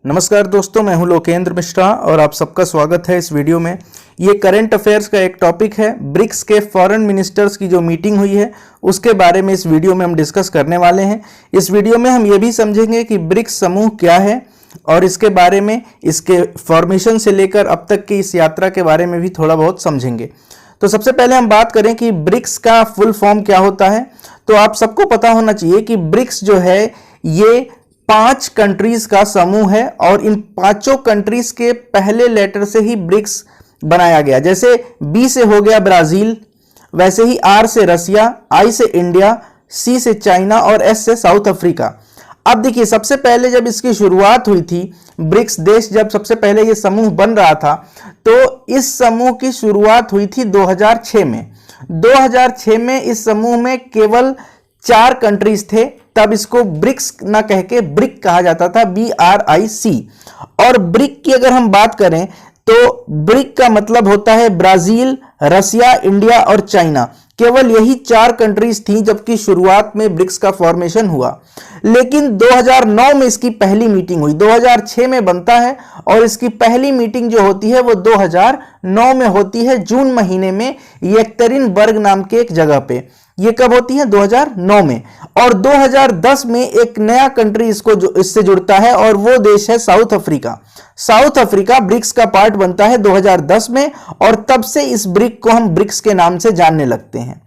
नमस्कार दोस्तों, मैं हूं लोकेंद्र मिश्रा और आप सबका स्वागत है इस वीडियो में। ये करंट अफेयर्स का एक टॉपिक है। ब्रिक्स के फॉरेन मिनिस्टर्स की जो मीटिंग हुई है उसके बारे में इस वीडियो में हम डिस्कस करने वाले हैं। इस वीडियो में हम ये भी समझेंगे कि ब्रिक्स समूह क्या है और इसके बारे में, इसके फॉर्मेशन से लेकर अब तक की इस यात्रा के बारे में भी थोड़ा बहुत समझेंगे। तो सबसे पहले हम बात करें कि ब्रिक्स का फुल फॉर्म क्या होता है। तो आप सबको पता होना चाहिए कि ब्रिक्स जो है ये 5 कंट्रीज का समूह है और इन पांचों कंट्रीज के पहले लेटर से ही ब्रिक्स बनाया गया। जैसे बी से हो गया ब्राजील, वैसे ही आर से रसिया, आई से इंडिया, सी से चाइना और एस से साउथ अफ्रीका। अब देखिए, सबसे पहले जब इसकी शुरुआत हुई थी, ब्रिक्स देश जब सबसे पहले ये समूह बन रहा था, तो इस समूह की शुरुआत हुई थी 2006 में। 2006 में इस समूह में केवल 4 कंट्रीज थे। तब इसको ब्रिक्स ना कह के ब्रिक कहा जाता था, BRIC। और ब्रिक की अगर हम बात करें तो ब्रिक का मतलब होता है ब्राजील, रसिया, इंडिया और चाइना। केवल यही 4 कंट्रीज थी जबकि शुरुआत में ब्रिक्स का फॉर्मेशन हुआ। लेकिन 2009 में इसकी पहली मीटिंग हुई। 2006 में बनता है और इसकी पहली मीटिंग जो होती है वो 2009 में होती है, जून महीने में, येक्टेरिनबर्ग नाम के एक जगह पे। ये कब होती है? 2009 में। और 2010 में एक नया कंट्री इससे जुड़ता है और वो देश है South Africa. South Africa BRICS का पार्ट बनता है 2010 में और तब से इस ब्रिक को हम ब्रिक्स के नाम से जानने लगते हैं।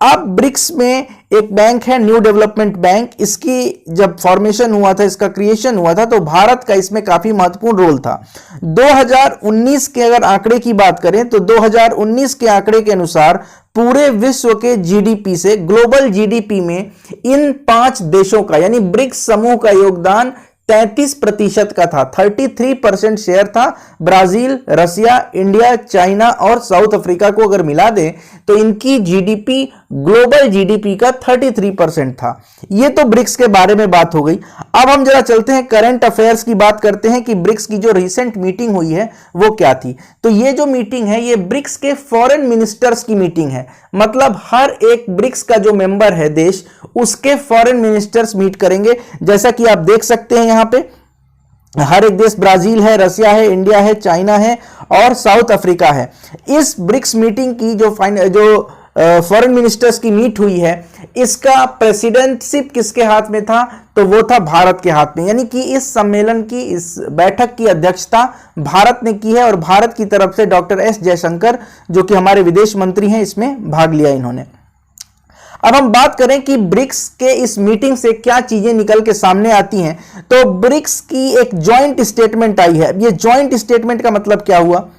अब ब्रिक्स में एक बैंक है, न्यू डेवलपमेंट बैंक। इसकी जब फॉर्मेशन हुआ था, इसका क्रिएशन हुआ था, तो भारत का इसमें काफी महत्वपूर्ण रोल था। 2019 के अगर आंकड़े की बात करें तो 2019 के आंकड़े के अनुसार पूरे विश्व के जीडीपी से, ग्लोबल जीडीपी में इन 5 देशों का यानी ब्रिक्स समूह का योगदान 33% का था। 33% शेयर था। ब्राजील, रसिया, इंडिया, चाइना और साउथ अफ्रीका को अगर मिला दें तो इनकी जीडीपी ग्लोबल जीडीपी का 33% था। ये तो ब्रिक्स के बारे में बात हो गई। अब हम जरा चलते हैं करंट अफेयर्स की बात करते हैं कि ब्रिक्स की जो रिसेंट मीटिंग हुई है वो क्या थी। तो ये जो मीटिंग है ये ब्रिक्स के फॉरेन मिनिस्टर्स की मीटिंग है। मतलब हर एक ब्रिक्स का जो मेंबर है देश, उसके फॉरेन मिनिस्टर्स मीट करेंगे। जैसा कि आप देख सकते हैं यहां पे हर एक देश, ब्राजील है, रसिया है, इंडिया है, चाइना है और साउथ अफ्रीका है। इस ब्रिक्स मीटिंग की जो फॉरेन मिनिस्टर्स की मीट हुई है, इसका प्रेसिडेंटशिप किसके हाथ में था? तो वो था भारत के हाथ में। यानी कि इस सम्मेलन की, इस बैठक की अध्यक्षता भारत ने की है और भारत की तरफ से डॉक्टर एस जयशंकर, जो कि हमारे विदेश मंत्री हैं, इसमें भाग लिया इन्होंने। अब हम बात करें कि ब्रिक्स के इस मीटिंग से क्या चीजें निकल के सामने आती हैं। तो ब्रिक्स की एक जॉइंट स्टेटमेंट आई है। ये जॉइंट स्टेटमेंट का मतलब क्या हुआ?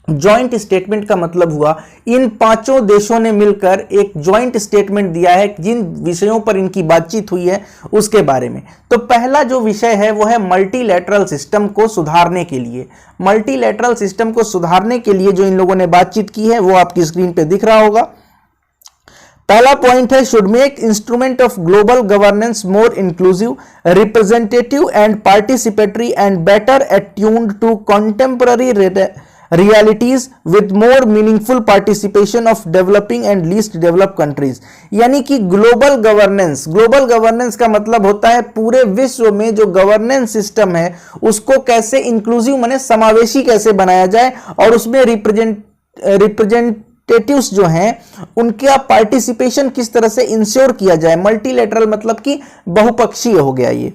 जॉइंट स्टेटमेंट का मतलब हुआ इन 5 देशों ने मिलकर एक जॉइंट स्टेटमेंट दिया है जिन विषयों पर इनकी बातचीत हुई है उसके बारे में। तो पहला जो विषय है वो है मल्टीलैटरल सिस्टम को सुधारने के लिए। मल्टीलैटरल सिस्टम को सुधारने के लिए जो इन लोगों ने बातचीत की है वो आपकी स्क्रीन पे दिख रहा होगा। पहला पॉइंट है, should make instrument of global governance more inclusive, representative and participatory and better attuned to contemporary realities with more meaningful participation of developing and least developed countries. यानी कि ग्लोबल गवर्नेंस का मतलब होता है पूरे विश्व में जो गवर्नेंस सिस्टम है उसको कैसे इंक्लूसिव माने समावेशी कैसे बनाया जाए और उसमें रिप्रेजेंटेटिव्स जो हैं उनका पार्टिसिपेशन किस तरह से इंश्योर किया जाए। मल्टीलैटरल मतलब कि बहुपक्षीय हो गया ये।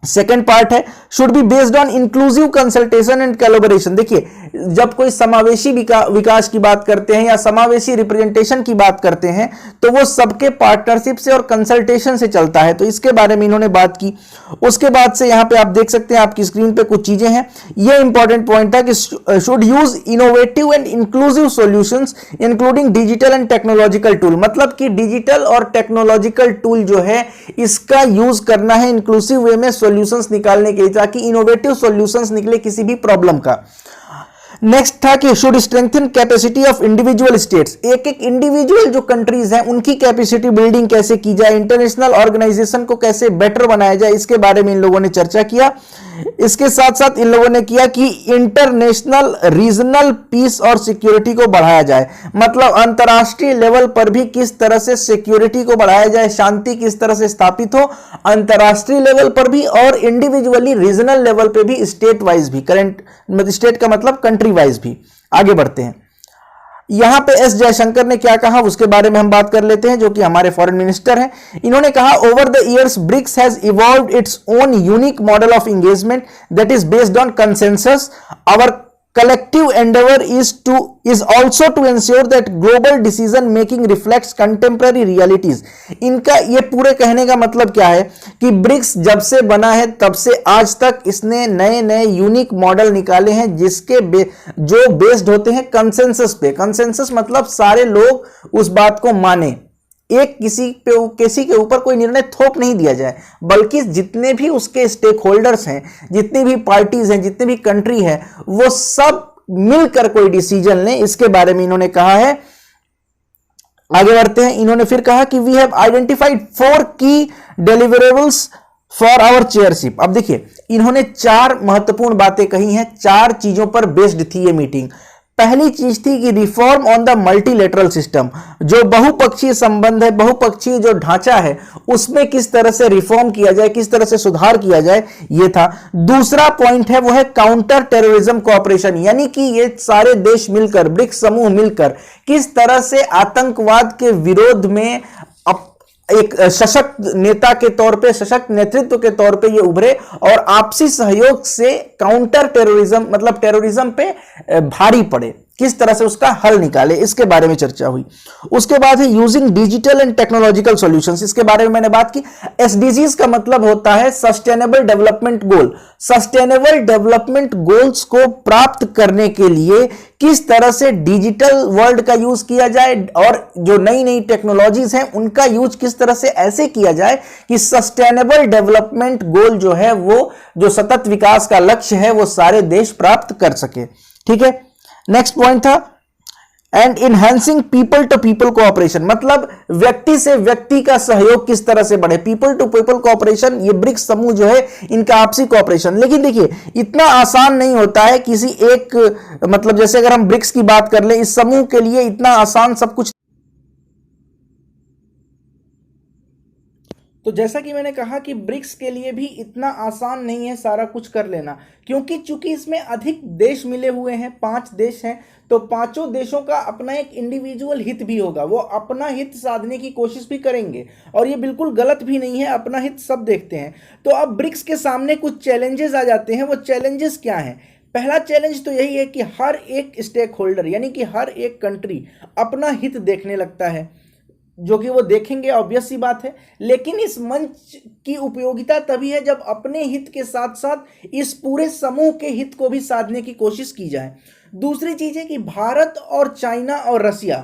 सेकेंड पार्ट है, should be based on inclusive consultation and collaboration. देखिए, जब कोई समावेशी विकास की बात करते हैं या समावेशी रिप्रेजेंटेशन की बात करते हैं तो वो सबके पार्टनरशिप से और कंसल्टेशन से चलता है। तो इसके बारे में इन्होंने बात की। उसके बाद से यहां पे आप देख सकते हैं, आपकी स्क्रीन पे कुछ चीजें हैं। ये इंपॉर्टेंट पॉइंट था कि should use innovative and inclusive solutions including digital and technological tool. मतलब कि डिजिटल और टेक्नोलॉजिकल टूल जो है इसका यूज करना है इंक्लूसिव वे में सॉल्यूशंस निकालने के लिए, ताकि इनोवेटिव सॉल्यूशंस निकले किसी भी प्रॉब्लम का। नेक्स्ट था कि should strengthen capacity of individual states, एक एक इंडिविजुअल जो कंट्रीज हैं उनकी कैपेसिटी बिल्डिंग कैसे की जाए, इंटरनेशनल ऑर्गेनाइजेशन को कैसे बेटर बनाया जाए, इसके बारे में इन लोगों ने चर्चा किया। इसके साथ साथ इन लोगों ने किया कि इंटरनेशनल रीजनल पीस और सिक्योरिटी को बढ़ाया जाए, मतलब अंतरराष्ट्रीय लेवल पर भी किस तरह से सिक्योरिटी को बढ़ाया जाए, शांति किस तरह से स्थापित हो अंतरराष्ट्रीय लेवल पर भी और इंडिविजुअली रीजनल लेवल पे भी, स्टेट वाइज भी, करंट स्टेट का मतलब कंट्री वाइज भी। आगे बढ़ते हैं, यहां पे एस जयशंकर ने क्या कहा उसके बारे में हम बात कर लेते हैं, जो कि हमारे फॉरेन मिनिस्टर हैं। इन्होंने कहा over the years BRICS has evolved its own unique model of engagement that is based on consensus. Our collective endeavor is also to ensure that global decision making reflects contemporary realities। इनका ये पूरे कहने का मतलब क्या है कि BRICS जब से बना है तब से आज तक इसने नए नए यूनिक मॉडल निकाले हैं जिसके जो बेस्ड होते हैं कंसेंसस पे। कंसेंसस मतलब सारे लोग उस बात को माने, एक किसी के ऊपर कोई निर्णय थोप नहीं दिया जाए, बल्कि जितने भी उसके स्टेक होल्डर्स हैं, जितनी भी पार्टीज हैं, जितने भी कंट्री हैं, वो सब मिलकर कोई डिसीजन लें, इसके बारे में इन्होंने कहा है। आगे बढ़ते हैं, इन्होंने फिर कहा कि वी हैव आइडेंटिफाइड 4 की डिलीवरेबल्स फॉर आवर चेयरशिप। अब देखिए, इन्होंने 4 महत्वपूर्ण बातें कही हैं, 4 चीजों पर बेस्ड थी ये मीटिंग। पहली चीज थी कि reform on the multilateral system, जो बहुपक्षीय संबंध है, बहुपक्षीय जो ढांचा है, उसमें किस तरह से रिफॉर्म किया जाए, किस तरह से सुधार किया जाए, ये था। दूसरा पॉइंट है वो है काउंटर टेररिज्म कोऑपरेशन, यानी कि ये सारे देश मिलकर, ब्रिक्स समूह मिलकर किस तरह से आतंकवाद के विरोध में एक सशक्त नेता के तौर पे, सशक्त नेतृत्व के तौर पे ये उभरे और आपसी सहयोग से काउंटर टेररिज्म मतलब टेररिज्म पे भारी पड़े, किस तरह से उसका हल निकाले, इसके बारे में चर्चा हुई। उसके बाद है using digital and technological solutions, इसके बारे में मैंने बात की। एसडीजीज का मतलब होता है sustainable development goal. Sustainable development goals को प्राप्त करने के लिए किस तरह से डिजिटल वर्ल्ड का यूज किया जाए और जो नई नई टेक्नोलॉजीज हैं उनका यूज किस तरह से ऐसे किया जाए कि सस्टेनेबल डेवलपमेंट गोल जो है, वो जो सतत विकास का लक्ष्य है, वो सारे देश प्राप्त कर सके। ठीक है, नेक्स्ट पॉइंट था and enhancing people to people cooperation, मतलब व्यक्ति से व्यक्ति का सहयोग किस तरह से बढ़े, पीपल टू पीपल कोऑपरेशन, ये ब्रिक्स समूह जो है इनका आपसी कोऑपरेशन। लेकिन देखिए, इतना आसान नहीं होता है किसी एक, मतलब जैसे अगर हम ब्रिक्स की बात कर ले, इस समूह के लिए इतना आसान सब कुछ। तो जैसा कि मैंने कहा कि ब्रिक्स के लिए भी इतना आसान नहीं है सारा कुछ कर लेना, क्योंकि चूंकि इसमें अधिक देश मिले हुए हैं, 5 देश हैं, तो पांचों देशों का अपना एक इंडिविजुअल हित भी होगा, वो अपना हित साधने की कोशिश भी करेंगे और ये बिल्कुल गलत भी नहीं है, अपना हित सब देखते हैं। तो अब ब्रिक्स के सामने कुछ चैलेंजेस आ जाते हैं। वो चैलेंजेस क्या हैं? पहला चैलेंज तो यही है कि हर एक स्टेक होल्डर यानी कि हर एक कंट्री अपना हित देखने लगता है, जो कि वो देखेंगे, ऑब्वियस सी बात है। लेकिन इस मंच की उपयोगिता तभी है जब अपने हित के साथ साथ इस पूरे समूह के हित को भी साधने की कोशिश की जाए। दूसरी चीज है कि भारत और चाइना और रसिया,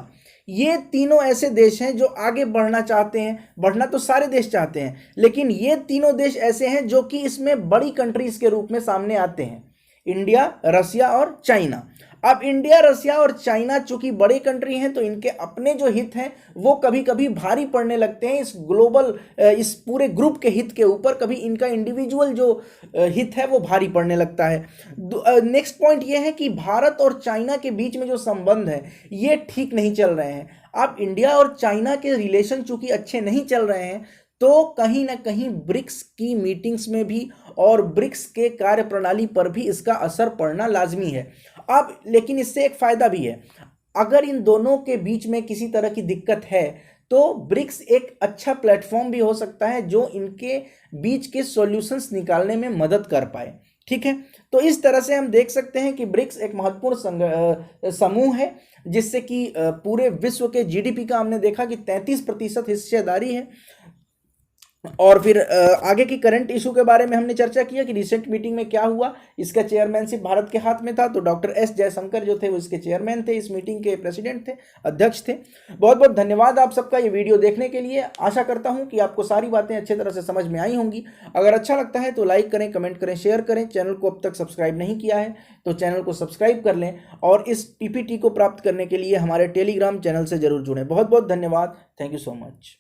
ये तीनों ऐसे देश हैं जो आगे बढ़ना चाहते हैं। बढ़ना तो सारे देश चाहते हैं, लेकिन ये तीनों देश ऐसे हैं जो कि इसमें बड़ी कंट्रीज के रूप में सामने आते हैं, इंडिया, रसिया और चाइना। अब इंडिया, रसिया और चाइना चूंकि बड़े कंट्री हैं, तो इनके अपने जो हित हैं वो कभी कभी भारी पड़ने लगते हैं इस ग्लोबल, इस पूरे ग्रुप के हित के ऊपर। कभी इनका इंडिविजुअल जो हित है वो भारी पड़ने लगता है। नेक्स्ट पॉइंट ये है कि भारत और चाइना के बीच में जो संबंध है ये ठीक नहीं चल रहे हैं। अब इंडिया और चाइना के रिलेशन चूंकि अच्छे नहीं चल रहे हैं, तो कहीं ना कहीं ब्रिक्स की मीटिंग्स में भी और ब्रिक्स के कार्यप्रणाली पर भी इसका असर पड़ना लाजमी है। अब लेकिन इससे एक फायदा भी है, अगर इन दोनों के बीच में किसी तरह की दिक्कत है तो ब्रिक्स एक अच्छा प्लेटफॉर्म भी हो सकता है जो इनके बीच के सॉल्यूशंस निकालने में मदद कर पाए। ठीक है, तो इस तरह से हम देख सकते हैं कि ब्रिक्स एक महत्वपूर्ण समूह है जिससे कि पूरे विश्व के जीडीपी का हमने देखा कि 33% हिस्सेदारी है। और फिर आगे की करंट इशू के बारे में हमने चर्चा किया कि रिसेंट मीटिंग में क्या हुआ। इसका चेयरमैनशिप भारत के हाथ में था, तो डॉक्टर एस जयशंकर जो थे वो इसके चेयरमैन थे, इस मीटिंग के प्रेसिडेंट थे, अध्यक्ष थे। बहुत बहुत धन्यवाद आप सबका ये वीडियो देखने के लिए। आशा करता हूं कि आपको सारी बातें अच्छी तरह से समझ में आई होंगी। अगर अच्छा लगता है तो लाइक करें, कमेंट करें, शेयर करें। चैनल को अब तक सब्सक्राइब नहीं किया है तो चैनल को सब्सक्राइब कर लें, और इस पीपीटी को प्राप्त करने के लिए हमारे टेलीग्राम चैनल से जरूर जुड़ें। बहुत बहुत धन्यवाद। Thank you so much.